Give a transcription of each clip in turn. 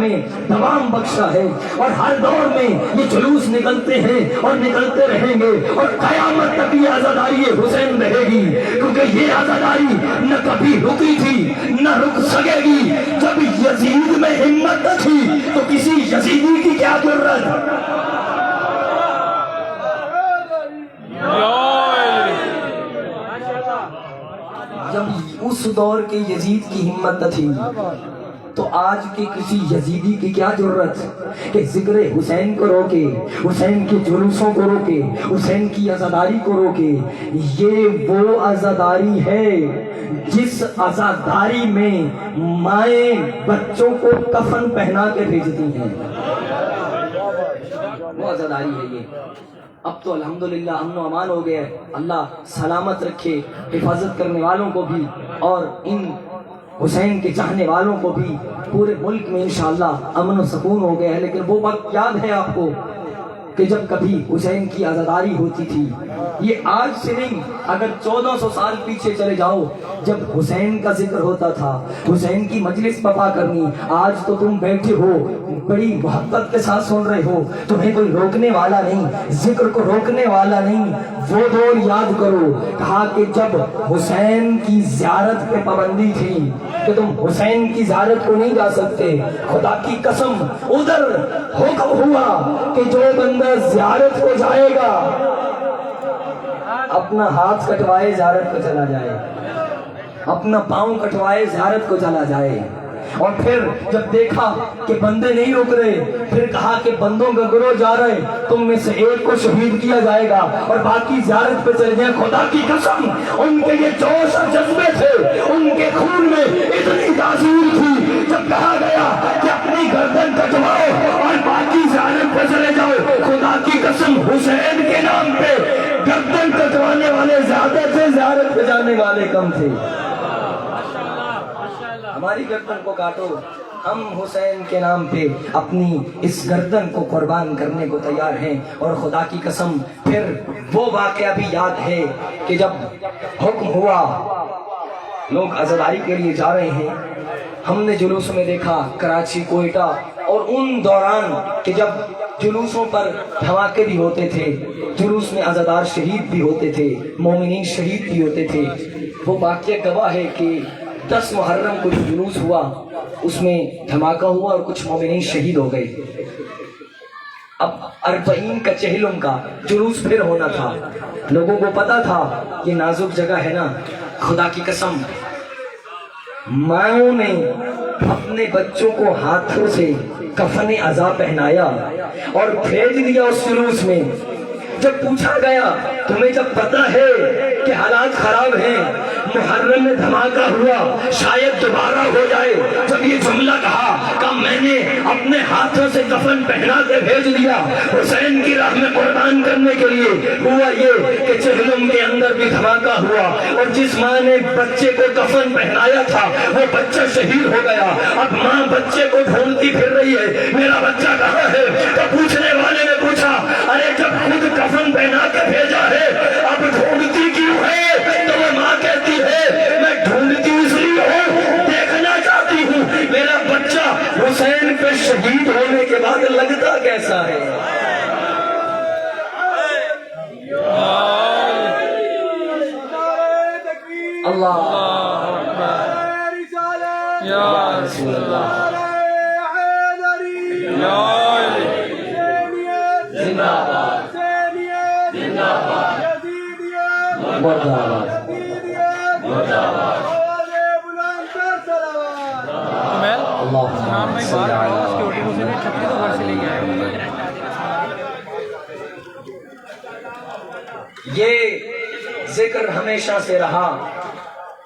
میں دوام بخشا ہے اور ہر دور میں یہ جلوس نکلتے ہیں اور نکلتے رہیں گے اور قیامت تک یہ عزاداری حسین رہے گی، کیونکہ یہ عزاداری نہ کبھی رکی تھی نہ رک سکے گی۔ جب یزید میں ہمت نہ تھی تو کسی یزیدی کی کیا ضرورت؟ جب اس دور کے یزید کی ہمت نہ تھی تو آج کے کسی یزیدی کی کیا ضرورت کہ ذکر حسین کو روکے، حسین کے جلوسوں کو روکے، حسین کی عزاداری کو روکے۔ یہ وہ عزاداری ہے جس عزاداری میں مائیں بچوں کو کفن پہنا کے بھیجتی ہیں، وہ عزاداری ہے یہ۔ اب تو الحمدللہ امن و امان ہو گیا ہے، اللہ سلامت رکھے حفاظت کرنے والوں کو بھی اور ان حسین کے چاہنے والوں کو بھی۔ پورے ملک میں انشاءاللہ امن و سکون ہو گیا ہے، لیکن وہ وقت یاد ہے آپ کو کہ جب کبھی حسین کی عزاداری ہوتی تھی؟ یہ آج سے نہیں، اگر 1400 سال پیچھے چلے جاؤ، جب حسین کا ذکر ہوتا تھا، حسین کی مجلس بپا کرنی، آج تو تم بیٹھے ہو بڑی محبت کے ساتھ سن رہے ہو، تمہیں کوئی روکنے والا نہیں، ذکر کو روکنے والا نہیں۔ وہ دور یاد کرو، کہا کہ جب حسین کی زیارت پہ پابندی تھی کہ تم حسین کی زیارت کو نہیں جا سکتے، خدا کی قسم ادھر حکم ہوا کہ جو بندہ زیارت کو جائے گا اپنا ہاتھ کٹوائے زیارت کو چلا جائے، اپنا پاؤں کٹوائے زیارت کو چلا جائے۔ اور پھر جب دیکھا کہ بندے نہیں رک رہے، پھر کہا کہ بندوں کا گروہ جا رہے، تم میں سے ایک کو شہید کیا جائے گا اور باقی زیارت پہ چلے جائیں۔ خدا کی قسم ان کے یہ جوش اور جذبے تھے، ان کے خون میں اتنی تاثیر تھی، جب کہا گیا کہ اپنی گردن کٹواؤ اور باقی زیارت پہ چلے جاؤ، خدا کی قسم حسین کے نام پہ گردن کٹوانے والے زیادہ تھے، زیارت پہ جانے والے کم تھے۔ ہماری گردن کو کاٹو، ہم حسین کے نام پہ اپنی اس گردن کو قربان کرنے کو تیار ہیں۔ اور خدا کی قسم پھر وہ واقعہ بھی یاد ہے کہ جب حکم ہوا لوگ عزاداری کے لیے جا رہے ہیں، ہم نے جلوس میں دیکھا کراچی، کوئٹہ، اور ان دوران کہ جب جلوسوں پر دھماکے بھی ہوتے تھے، جلوس میں عزادار شہید بھی ہوتے تھے، مومنین شہید بھی ہوتے تھے۔ وہ واقعہ گواہ ہے کہ 10 محرم کو جو جلوس ہوا اس میں دھماکہ ہوا اور کچھ مومنین شہید ہو گئے۔ اب 40 کا چہلم کا جلوس پھر ہونا تھا، لوگوں کو پتا تھا یہ نازک جگہ ہے نا۔ خدا کی قسم ماؤں نے اپنے بچوں کو ہاتھوں سے کفن عزا پہنایا اور بھیج دیا اس جلوس میں۔ جب پوچھا گیا تمہیں جب پتا ہے کہ حالات خراب ہیں، محرم میں دھماکہ ہوا، شاید دوبارہ ہو جائے، جب یہ جملہ کہا کہ میں نے اپنے ہاتھوں سے کفن پہنا کے بھیج دیا حسین کی راہ میں قربان کرنے کے لیے، ہوا یہ کہ چہلم کے اندر بھی دھماکہ ہوا اور جس ماں نے بچے کو کفن پہنایا تھا وہ بچہ شہید ہو گیا۔ اب ماں بچے کو ڈھونڈتی پھر رہی ہے، میرا بچہ کہاں ہے؟ تو پوچھنے والے نے پوچھا ارے جب خود کفن پہنا کے بھیجا ہے اب ڈھونڈتی کیوں ہے؟ تو وہ ماں کہتی ہے میں ڈھونڈتی اس لیے ہوں، دیکھنا چاہتی ہوں میرا بچہ حسین پہ شہید ہونے کے بعد لگتا کیسا ہے۔ اللہ یا رسول اللہ، زندہ باد، زندہ باد، مردہ باد، مردہ باد۔ اللہم صلی علی یہ ذکر ہمیشہ سے رہا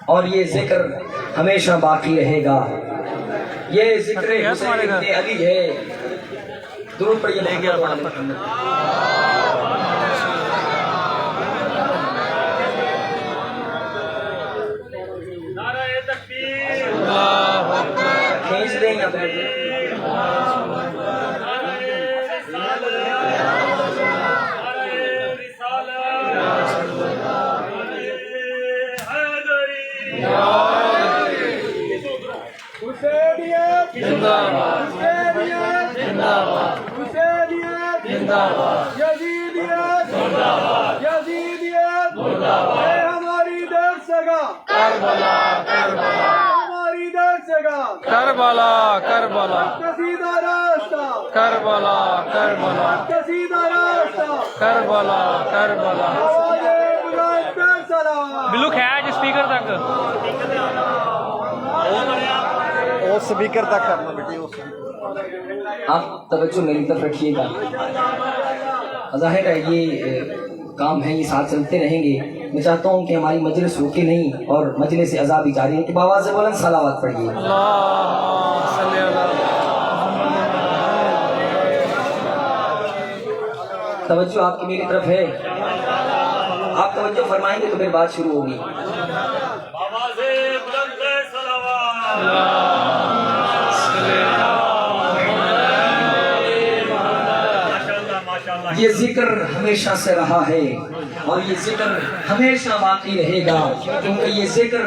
اور یہ ذکر ہمیشہ باقی رہے گا۔ یہ ذکر حسین ابن علی ہے۔ درود پڑھیے محمد۔ کھینچ دیں یا حسینیت زندہ باد، یزیدیت یزیدیت اے ہماری درد سگا ہماری درد سگا کربلا کربلا کسیدہ راستہ کربلا کربلا کسیدہ راستہ کربلا کربلا آواز بلند کر سلام بلو کھیچ اسپیکر تک اور سپیکر تک کرنا بیٹی آپ توجہ میری طرف رکھیے گا. ظاہر ہے یہ کام ہے، یہ ساتھ چلتے رہیں گے. میں چاہتا ہوں کہ ہماری مجلس رکے نہیں اور مجلس عذاب جاری ہے کہ بآواز بلند صلوات پڑھیے. اللہم صلی اللہ توجہ آپ کی میری طرف ہے، آپ توجہ فرمائیں گے تو پھر بات شروع ہوگی. یہ ذکر ہمیشہ سے رہا ہے اور یہ ذکر ہمیشہ باقی رہے گا، کیونکہ یہ ذکر